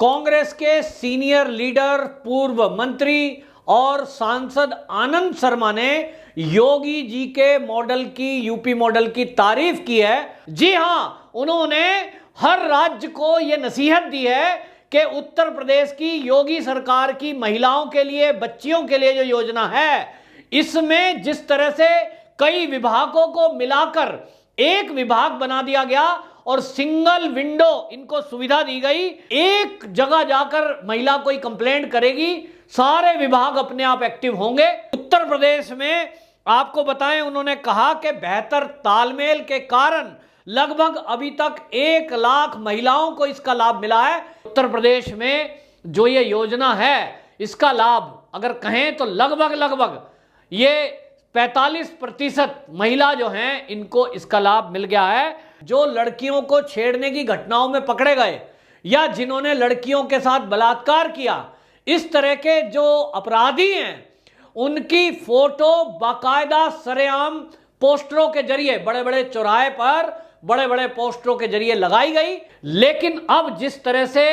कांग्रेस के senior leader, पूर्व मंत्री और सांसद आनंद शर्मा ने योगी जी के मॉडल की, यूपी मॉडल की तारीफ की है। जी हां, उन्होंने हर राज्य को यह नसीहत दी है कि उत्तर प्रदेश की योगी सरकार की महिलाओं के लिए, बच्चियों के लिए जो योजना है, इसमें जिस तरह से कई विभागों को मिलाकर एक विभाग बना दिया गया और सिंगल विंडो इनको सुविधा दी गई। एक जगह जाकर महिला कोई कंप्लेंट करेगी, सारे विभाग अपने आप एक्टिव होंगे। उत्तर प्रदेश में आपको बताएं, उन्होंने कहा कि बेहतर तालमेल के कारण लगभग अभी तक 1 लाख महिलाओं को इसका लाभ मिला है। उत्तर प्रदेश में जो ये योजना है, इसका लाभ अगर कहें तो लगभग ये 45% महिला जो हैं, इनको इसका लाभ मिल गया है। जो लड़कियों को छेड़ने की घटनाओं में पकड़े गए या जिन्होंने लड़कियों के साथ बलात्कार किया, इस तरह के जो अपराधी हैं, उनकी फोटो बाकायदा सरेआम पोस्टरों के जरिए, बड़े बड़े चौराहे पर बड़े बड़े पोस्टरों के जरिए लगाई गई। लेकिन अब जिस तरह से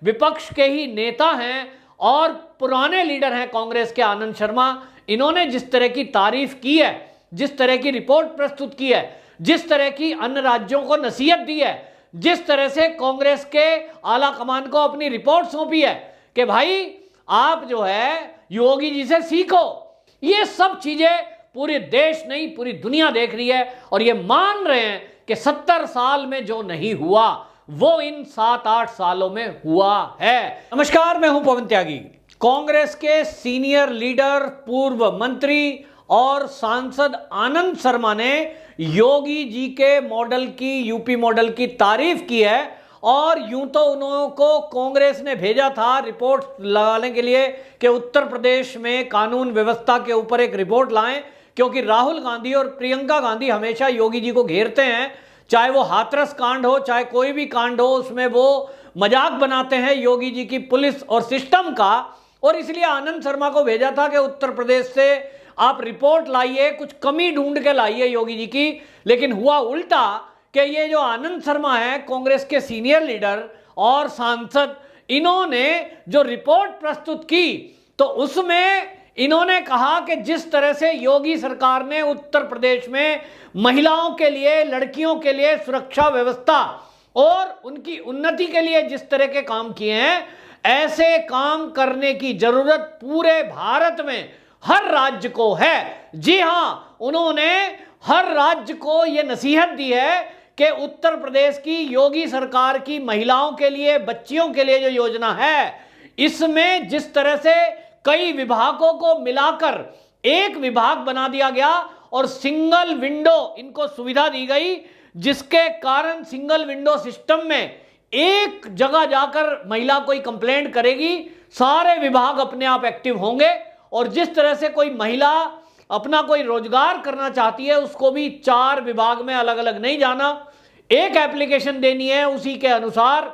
विपक्ष के ही नेता हैं और पुराने लीडर हैं कांग्रेस के, आनंद शर्मा, इन्होंने जिस तरह की तारीफ की है, जिस तरह की रिपोर्ट प्रस्तुत की है, जिस तरह की अन्य राज्यों को नसीहत दी है, जिस तरह से कांग्रेस के आला कमान को अपनी रिपोर्ट सौंपी है कि भाई आप जो है योगी जी से सीखो, ये सब चीजें पूरे देश नहीं, पूरी दुनिया देख रही है और ये मान रहे हैं कि 70 साल में जो नहीं हुआ वो इन 7-8 सालों में हुआ है। नमस्कार, मैं हूं पवन त्यागी। कांग्रेस के सीनियर लीडर, पूर्व मंत्री और सांसद आनंद शर्मा ने योगी जी के मॉडल की, यूपी मॉडल की तारीफ की है और यूं तो उन्हों को कांग्रेस ने भेजा था रिपोर्ट लगाने के लिए कि उत्तर प्रदेश में कानून व्यवस्था के ऊपर एक रिपोर्ट लाएं, क्योंकि राहुल गांधी और प्रियंका गांधी हमेशा योगी जी को घेरते हैं। चाहे वो हाथरस कांड हो, चाहे कोई भी कांड हो, उसमें वो मजाक बनाते हैं योगी जी की पुलिस और सिस्टम का। और इसलिए आनंद शर्मा को भेजा था कि उत्तर प्रदेश से आप रिपोर्ट लाइए, कुछ कमी ढूंढ के लाइए योगी जी की। लेकिन हुआ उल्टा कि ये जो आनंद शर्मा है, कांग्रेस के सीनियर लीडर और सांसद, इन्होंने जो रिपोर्ट प्रस्तुत की तो उसमें इन्होंने कहा कि जिस तरह से योगी सरकार ने उत्तर प्रदेश में महिलाओं के लिए, लड़कियों के लिए सुरक्षा व्यवस्था और उनकी उन्नति के लिए जिस तरह के काम किए हैं, ऐसे काम करने की जरूरत पूरे भारत में हर राज्य को है। जी हां, उन्होंने हर राज्य को यह नसीहत दी है कि उत्तर प्रदेश की योगी सरकार की महिलाओं के लिए, बच्चियों के लिए जो योजना है, इसमें जिस तरह से कई विभागों को मिलाकर एक विभाग बना दिया गया और सिंगल विंडो इनको सुविधा दी गई, जिसके कारण सिंगल विंडो सिस्टम में एक जगह जाकर महिला कोई कंप्लेंट करेगी, सारे विभाग अपने आप एक्टिव होंगे। और जिस तरह से कोई महिला अपना कोई रोजगार करना चाहती है, उसको भी 4 विभाग में अलग अलग नहीं जाना, एक एप्लीकेशन देनी है, उसी के अनुसार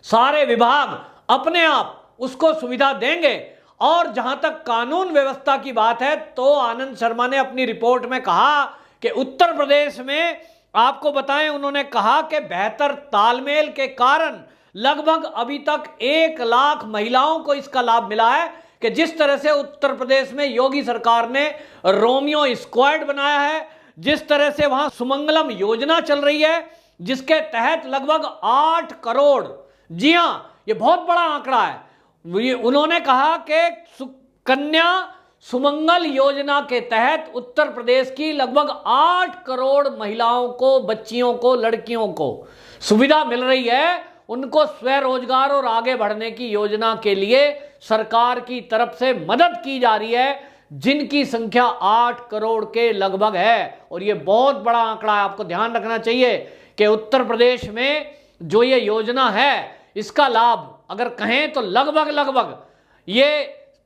सारे विभाग अपने आप उसको सुविधा देंगे। और जहां तक कानून व्यवस्था की बात है, तो आनंद शर्मा ने अपनी रिपोर्ट में कहा कि उत्तर प्रदेश में आपको बताएं, उन्होंने कहा कि बेहतर तालमेल के कारण लगभग अभी तक 1 लाख महिलाओं को इसका लाभ मिला है। कि जिस तरह से उत्तर प्रदेश में योगी सरकार ने रोमियो स्क्वाड बनाया है, जिस तरह से वहां सुमंगलम योजना चल रही है, जिसके तहत लगभग 8 करोड़, जी हां, ये बहुत बड़ा आंकड़ा है। उन्होंने कहा कि कन्या सुमंगल योजना के तहत उत्तर प्रदेश की लगभग 8 करोड़ महिलाओं को, बच्चियों को, लड़कियों को सुविधा मिल रही है। उनको स्वरोजगार और आगे बढ़ने की योजना के लिए सरकार की तरफ से मदद की जा रही है, जिनकी संख्या 8 करोड़ के लगभग है। और ये बहुत बड़ा आंकड़ा है, आपको ध्यान रखना चाहिए कि उत्तर प्रदेश में जो ये योजना है, इसका लाभ अगर कहें तो लगभग ये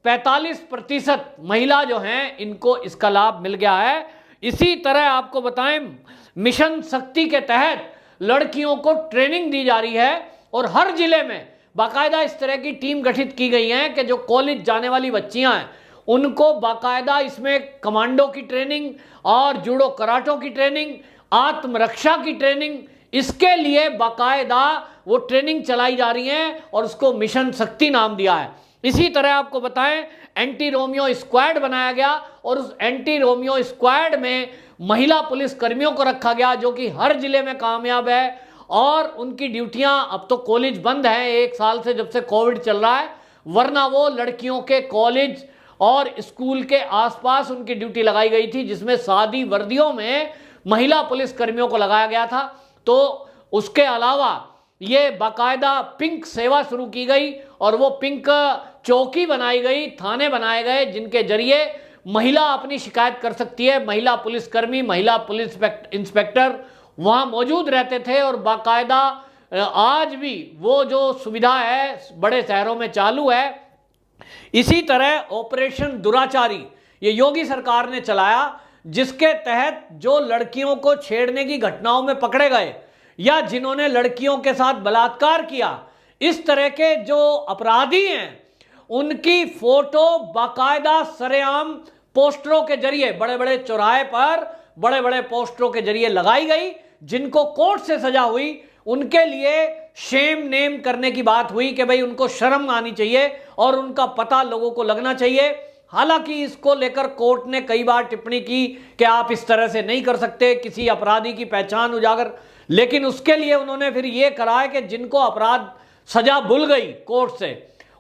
45% महिला जो हैं, इनको इसका लाभ मिल गया है। इसी तरह आपको बताएं, मिशन शक्ति के तहत लड़कियों को ट्रेनिंग दी जा रही है और हर जिले में बाकायदा इस तरह की टीम गठित की गई है कि जो कॉलेज जाने वाली बच्चियां हैं, उनको बाकायदा इसमें कमांडो की ट्रेनिंग और जूडो कराटो की ट्रेनिंग, आत्मरक्षा की ट्रेनिंग, इसके लिए बाकायदा वो ट्रेनिंग चलाई जा रही है और उसको मिशन शक्ति नाम दिया है। इसी तरह आपको बताएं, एंटी रोमियो स्क्वाड बनाया गया और उस एंटी रोमियो स्क्वाड में महिला पुलिस कर्मियों को रखा गया जो कि हर जिले में कामयाब है और उनकी ड्यूटियां, अब तो कॉलेज बंद है 1 साल से जब से कोविड चल रहा है, वरना वो लड़कियों के कॉलेज और स्कूल के आसपास उनकी ड्यूटी लगाई गई थी, जिसमें सादी वर्दियों में महिला पुलिस कर्मियों को लगाया गया था। तो उसके अलावा ये बाकायदा पिंक सेवा शुरू की गई और वो पिंक चौकी बनाई गई, थाने बनाए गए जिनके जरिए महिला अपनी शिकायत कर सकती है। महिला पुलिसकर्मी, महिला पुलिस इंस्पेक्टर वहाँ मौजूद रहते थे और बाकायदा आज भी वो जो सुविधा है बड़े शहरों में चालू है। इसी तरह ऑपरेशन दुराचारी ये योगी सरकार ने चलाया, जिसके तहत जो लड़कियों को छेड़ने की घटनाओं में पकड़े गए या जिन्होंने लड़कियों के साथ बलात्कार किया, इस तरह के जो अपराधी हैं उनकी फोटो बाकायदा सरेआम पोस्टरों के जरिए बड़े बड़े चौराहे पर बड़े बड़े पोस्टरों के जरिए लगाई गई। जिनको कोर्ट से सजा हुई उनके लिए शेम नेम करने की बात हुई कि भाई उनको शर्म आनी चाहिए और उनका पता लोगों को लगना चाहिए। हालांकि इसको लेकर कोर्ट ने कई बार टिप्पणी की कि आप इस तरह से नहीं कर सकते किसी अपराधी की पहचान उजागर, लेकिन उसके लिए उन्होंने फिर यह करा है कि जिनको अपराध सजा भूल गई कोर्ट से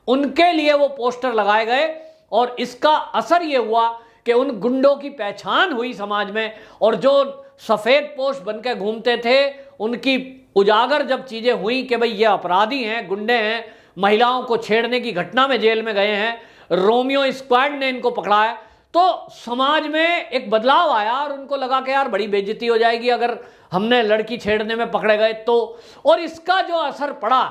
उनके लिए वो पोस्टर लगाए गए और इसका असर यह हुआ कि उन गुंडों की पहचान हुई समाज में और जो सफेद पोश बनकर घूमते थे उनकी उजागर जब चीजें हुई कि भाई ये अपराधी हैं, गुंडे हैं, महिलाओं को छेड़ने की घटना में जेल में गए हैं, रोमियो स्क्वाड ने इनको पकड़ा है, तो समाज में एक बदलाव आया और उनको लगा कि यार बड़ी बेइज्जती हो जाएगी अगर हमने लड़की छेड़ने में पकड़े गए तो। और इसका जो असर पड़ा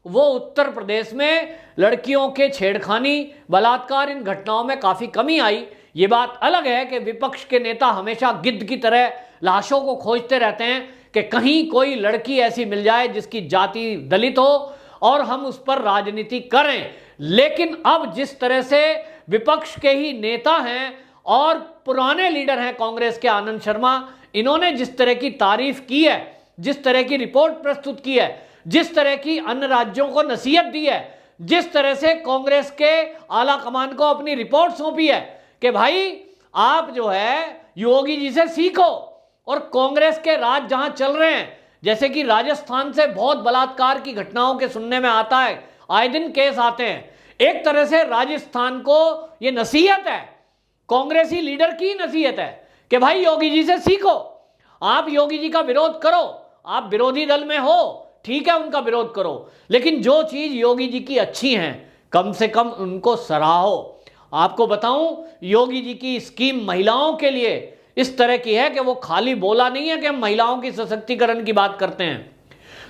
वो उत्तर प्रदेश में लड़कियों के छेड़खानी, बलात्कार इन घटनाओं में काफी कमी आई। ये बात अलग है कि विपक्ष के नेता हमेशा गिद्ध की तरह लाशों को खोजते रहते हैं कि कहीं कोई लड़की ऐसी मिल जाए जिसकी जाति दलित हो और हम उस पर राजनीति करें। लेकिन अब जिस तरह से विपक्ष के ही नेता हैं और पुराने लीडर हैं कांग्रेस के आनंद शर्मा, इन्होंने जिस तरह की तारीफ की है, जिस तरह की रिपोर्ट प्रस्तुत की है, जिस तरह की अन्य राज्यों को नसीहत दी है, जिस तरह से कांग्रेस के आला कमान को अपनी रिपोर्ट सौंपी है कि भाई आप जो है योगी जी से सीखो। और कांग्रेस के राज जहां चल रहे हैं, जैसे कि राजस्थान से बहुत बलात्कार की घटनाओं के सुनने में आता है, आए दिन केस आते हैं, एक तरह से राजस्थान को यह नसीहत है, कांग्रेसी लीडर की नसीहत है कि भाई योगी जी से सीखो। आप योगी जी का विरोध करो, आप विरोधी दल में हो, ठीक है उनका विरोध करो, लेकिन जो चीज योगी जी की अच्छी हैं कम से कम उनको सराहो। आपको बताऊं, योगी जी की स्कीम महिलाओं के लिए इस तरह की है कि वो खाली बोला नहीं है कि हम महिलाओं की सशक्तिकरण की बात करते हैं।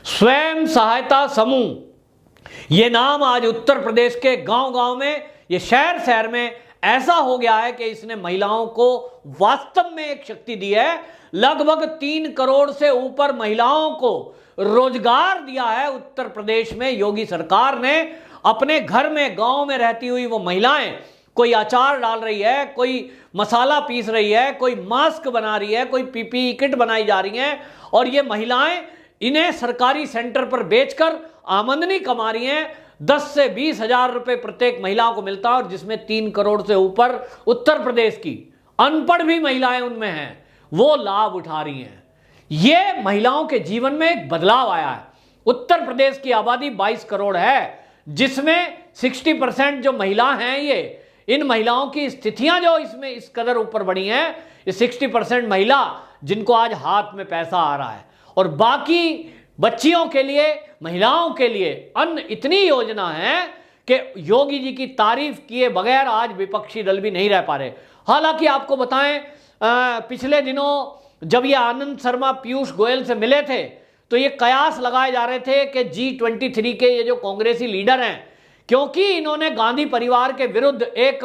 स्वयं सहायता समूह ये नाम आज उत्तर प्रदेश के गांव-गांव में, ये शहर-शहर में ऐसा हो गया है कि इसने महिलाओं को वास्तव में एक शक्ति दी है। लगभग 3 करोड़ से ऊपर महिलाओं को रोजगार दिया है उत्तर प्रदेश में योगी सरकार ने। अपने घर में, गांव में रहती हुई वो महिलाएं कोई अचार डाल रही है, कोई मसाला पीस रही है, कोई मास्क बना रही है, कोई पीपीई किट बनाई जा रही है और ये महिलाएं इन्हें सरकारी सेंटर पर बेचकर आमदनी कमा रही हैं। 10 से 20 हजार रुपए प्रत्येक महिलाओं को मिलता है और जिसमें 3 करोड़ से ऊपर उत्तर प्रदेश की अनपढ़ भी महिलाएं उनमें हैं, वो लाभ उठा रही हैं। ये महिलाओं के जीवन में एक बदलाव आया है। उत्तर प्रदेश की आबादी 22 करोड़ है, जिसमें 60% जो महिला हैं, ये इन महिलाओं की स्थितियां जो इसमें इस कदर ऊपर बढ़ी हैं, ये 60% महिला जिनको आज हाथ में पैसा आ रहा है और बाकी बच्चियों के लिए, महिलाओं के लिए अन्य इतनी योजना है कि योगी जी की तारीफ किए बगैर आज विपक्षी दल भी नहीं रह पा रहे। हालांकि आपको बताएं, पिछले दिनों जब ये आनंद शर्मा पीयूष गोयल से मिले थे तो ये कयास लगाए जा रहे थे कि G23 के ये जो कांग्रेसी लीडर हैं, क्योंकि इन्होंने गांधी परिवार के विरुद्ध एक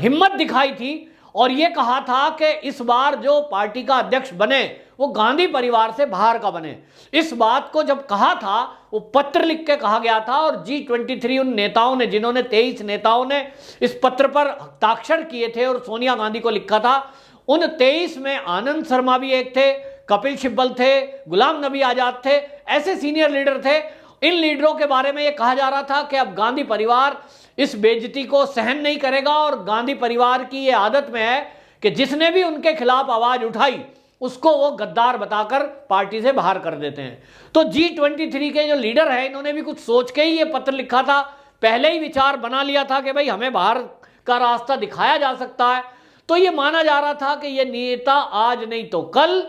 हिम्मत दिखाई थी और यह कहा था कि इस बार जो पार्टी का अध्यक्ष बने वो गांधी परिवार से बाहर का बने। इस बात को जब कहा था वो पत्र लिख के कहा गया था और G23 उन नेताओं ने, जिन्होंने 23 नेताओं ने इस पत्र पर हस्ताक्षर किए थे और सोनिया गांधी को लिखा था, उन 23 में आनंद शर्मा भी एक थे, कपिल सिब्बल थे, गुलाम नबी आजाद थे, ऐसे सीनियर लीडर थे। इन लीडरों के बारे में यह कहा जा रहा था कि अब गांधी परिवार इस बेइज्जती को सहन नहीं करेगा और गांधी परिवार की यह आदत में है कि जिसने भी उनके खिलाफ आवाज उठाई उसको वो गद्दार बताकर पार्टी से बाहर कर देते हैं। तो G23 के जो लीडर हैं इन्होंने भी कुछ सोच के ही ये पत्र लिखा था, पहले ही विचार बना लिया था कि भाई हमें बाहर का रास्ता दिखाया जा सकता है। तो ये माना जा रहा था कि ये नेता आज नहीं तो कल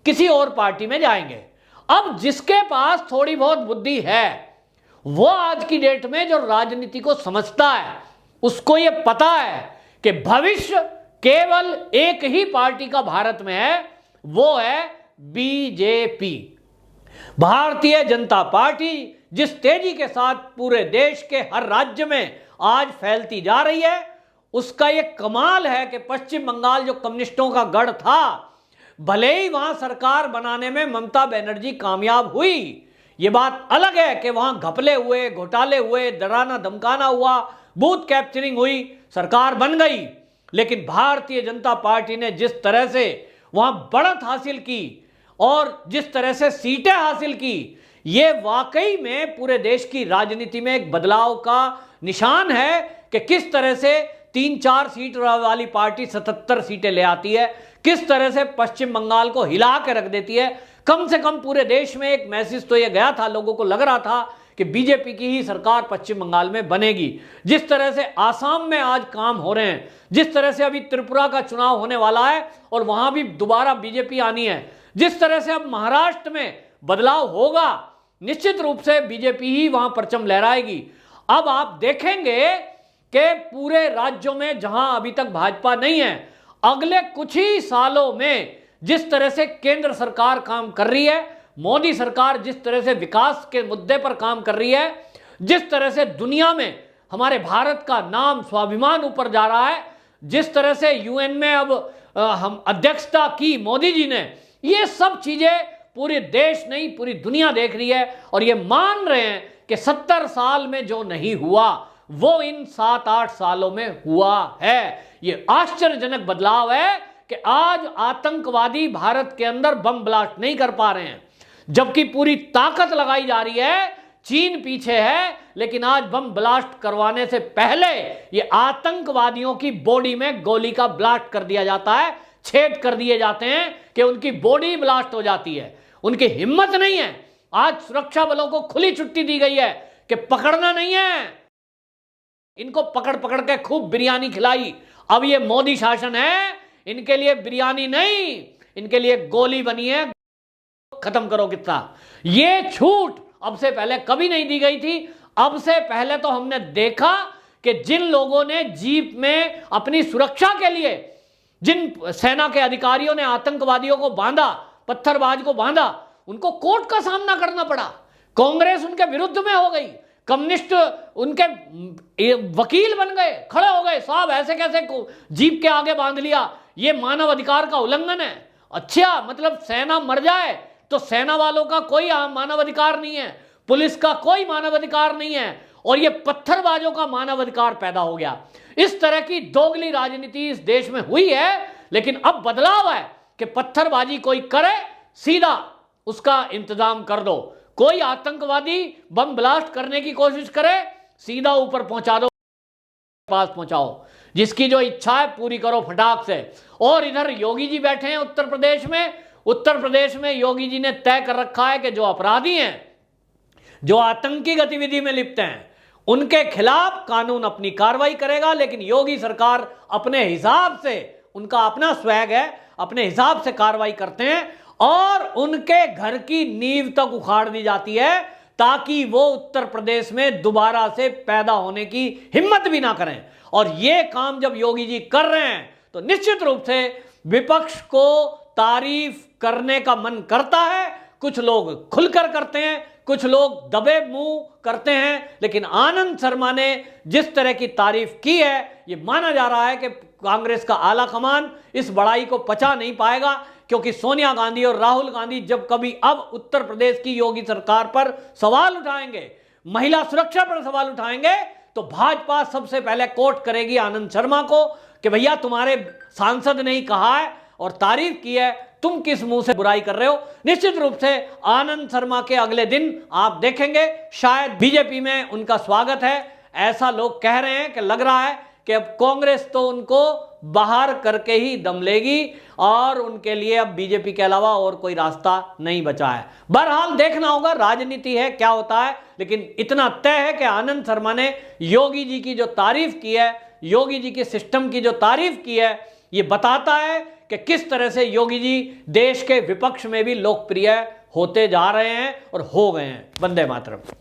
किसी और पार्टी में जाएंगे। अब जिसके पास थोड़ी बहुत बुद्धि है वो आज की डेट में जो राजनीति को समझता है उसको ये पता है कि भविष्य केवल एक ही पार्टी का भारत में है, वो है बीजेपी, भारतीय जनता पार्टी। जिस तेजी के साथ पूरे देश के हर राज्य में आज फैलती जा रही है उसका यह कमाल है कि पश्चिम बंगाल जो कम्युनिस्टों का गढ़ था, भले ही वहां सरकार बनाने में ममता बनर्जी कामयाब हुई, ये बात अलग है कि वहां घपले हुए, घोटाले हुए, डराना धमकाना हुआ, बूथ कैप्चरिंग हुई, सरकार बन गई। लेकिन भारतीय जनता पार्टी ने जिस तरह से वहां बढ़त हासिल की और जिस तरह से सीटें हासिल की, ये वाकई में पूरे देश की राजनीति में एक बदलाव का निशान है कि किस तरह से 3-4 सीट वाली पार्टी 77 सीटें ले आती है, किस तरह से पश्चिम बंगाल को हिला के रख देती है। कम से कम पूरे देश में एक मैसेज तो यह गया था, लोगों को लग रहा था कि बीजेपी की ही सरकार पश्चिम बंगाल में बनेगी। जिस तरह से आसाम में आज काम हो रहे हैं, जिस तरह से अभी त्रिपुरा का चुनाव होने वाला है और वहां भी दोबारा बीजेपी आनी है, जिस तरह से अब महाराष्ट्र में बदलाव होगा, निश्चित रूप से बीजेपी ही वहां परचम लहराएगी। अब आप देखेंगे कि पूरे राज्यों में जहां अभी तक भाजपा नहीं है, अगले कुछ ही सालों में जिस तरह से केंद्र सरकार काम कर रही है, मोदी सरकार जिस तरह से विकास के मुद्दे पर काम कर रही है, जिस तरह से दुनिया में हमारे भारत का नाम स्वाभिमान ऊपर जा रहा है, जिस तरह से यूएन में अब हम अध्यक्षता की मोदी जी ने, ये सब चीजें पूरे देश नहीं पूरी दुनिया देख रही है और ये मान रहे हैं कि 70 साल में जो नहीं हुआ वो इन 7-8 सालों में हुआ है। ये आश्चर्यजनक बदलाव है कि आज आतंकवादी भारत के अंदर बम ब्लास्ट नहीं कर पा रहे हैं, जबकि पूरी ताकत लगाई जा रही है, चीन पीछे है, लेकिन आज बम ब्लास्ट करवाने से पहले ये आतंकवादियों की बॉडी में गोली का ब्लास्ट कर दिया जाता है, छेद कर दिए जाते हैं कि उनकी बॉडी ब्लास्ट हो जाती है। उनकी हिम्मत नहीं है। आज सुरक्षा बलों को खुली छुट्टी दी गई है कि पकड़ना नहीं है, इनको पकड़ पकड़ के खूब बिरयानी खिलाई। अब ये मोदी शासन है, इनके लिए बिरयानी नहीं, इनके लिए गोली बनी है, खत्म करो कितना। ये छूट अब से पहले कभी नहीं दी गई थी। अब से पहले तो हमने देखा कि जिन लोगों ने जीप में अपनी सुरक्षा के लिए, जिन सेना के अधिकारियों ने आतंकवादियों को बांधा, पत्थरबाज को बांधा, उनको कोर्ट का सामना करना पड़ा। कांग्रेस उनके विरुद्ध में हो गई, कम्युनिस्ट उनके वकील बन गए, खड़े हो गए, साहब ऐसे कैसे जीप के आगे बांध लिया, ये मानव अधिकार का उल्लंघन है। अच्छा, मतलब सेना मर जाए तो सेना वालों का कोई मानव अधिकार नहीं है, पुलिस का कोई मानव अधिकार नहीं है, और ये पत्थरबाजों का मानव अधिकार पैदा हो गया। इस तरह की दोगली राजनीति इस देश में हुई है। लेकिन अब बदलाव है कि पत्थरबाजी कोई करे, सीधा उसका इंतजाम कर दो। कोई आतंकवादी बम ब्लास्ट करने की कोशिश करे, सीधा ऊपर पहुंचा दो, पास पहुंचाओ, जिसकी जो इच्छा है पूरी करो फटाक से। और इधर योगी जी बैठे हैं उत्तर प्रदेश में। उत्तर प्रदेश में योगी जी ने तय कर रखा है कि जो अपराधी हैं, जो आतंकी गतिविधि में लिप्त हैं, उनके खिलाफ कानून अपनी कार्रवाई करेगा। लेकिन योगी सरकार अपने हिसाब से, उनका अपना स्वैग है, अपने हिसाब से कार्रवाई करते हैं और उनके घर की नींव तक उखाड़ दी जाती है ताकि वो उत्तर प्रदेश में दोबारा से पैदा होने की हिम्मत भी ना करें। और ये काम जब योगी जी कर रहे हैं तो निश्चित रूप से विपक्ष को तारीफ करने का मन करता है। कुछ लोग खुलकर करते हैं, कुछ लोग दबे मुंह करते हैं। लेकिन आनंद शर्मा ने जिस तरह की तारीफ की है, ये माना जा रहा है कि कांग्रेस का आला कमान इस बड़ाई को पचा नहीं पाएगा, क्योंकि सोनिया गांधी और राहुल गांधी जब कभी अब उत्तर प्रदेश की योगी सरकार पर सवाल उठाएंगे, महिला सुरक्षा पर सवाल उठाएंगे, तो भाजपा सबसे पहले कोर्ट करेगी आनंद शर्मा को कि भैया तुम्हारे सांसद ने ही कहा है और तारीफ की है, तुम किस मुंह से बुराई कर रहे हो। निश्चित रूप से आनंद शर्मा के अगले दिन आप देखेंगे शायद बीजेपी में उनका स्वागत है, ऐसा लोग कह रहे हैं कि लग रहा है कि अब कांग्रेस तो उनको बाहर करके ही दम लेगी और उनके लिए अब बीजेपी के अलावा और कोई रास्ता नहीं बचा है। बहरहाल देखना होगा, राजनीति है, क्या होता है। लेकिन इतना तय है कि आनंद शर्मा ने योगी जी की जो तारीफ की है, योगी जी के सिस्टम की जो तारीफ की है, ये बताता है कि किस तरह से योगी जी देश के विपक्ष में भी लोकप्रिय होते जा रहे हैं और हो गए हैं। वंदे मातरम।